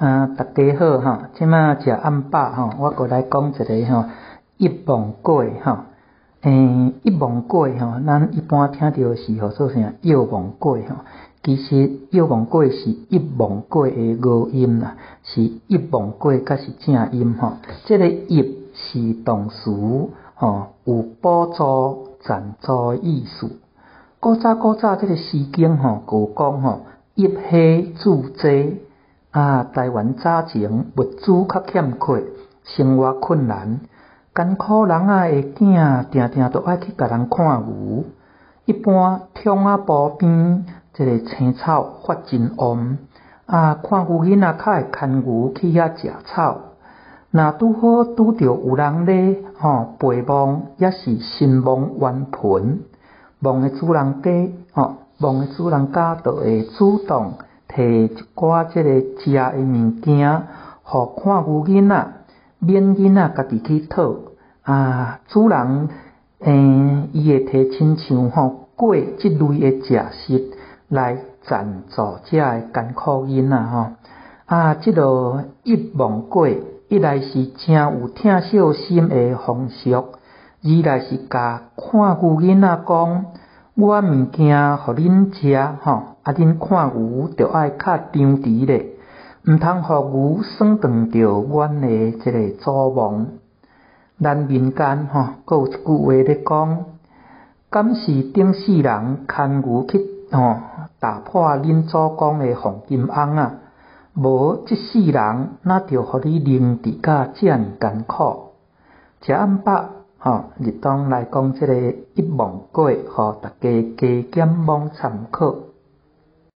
大家好吼，即摆食暗饱吼，我过来讲一个吼一芒果吼。一芒果吼，咱一般听到是号做啥药芒果吼，其实药芒果是一芒果的误音啦，是一芒果才是正音吼。这个一是动词吼，有补助、赞助的意思。古早这个诗经吼，有讲吼，一溪注济。台湾早前物资较欠缺，生活困难，艰苦人的囝定定都爱去甲人看牛。一般窗仔埔边，这个青草发真旺。看牛囡仔较会牵牛去遐食草。若拄好拄着有人咧陪望，也是心望圆盆。望的主人家就会主动。摕一寡即个食的物件，互看牛囡仔，免囡仔家己去讨。主人伊会摕亲像果即类的食食来赞助遮的艰苦囡仔即落一芒果，一来是真有疼惜心的风俗，二来是甲看牛囡仔讲，我物件互恁食恁看牛就爱较张弛咧，毋通互牛算断着阮的即个祖亡。咱民间阁有一句话咧讲，敢是顶世人牵牛去打破恁祖公的黄金甕啊？无即世人哪着互你能治甲遮尔艰苦？食暗饱日当来讲即个一芒果，互大家加减网参考。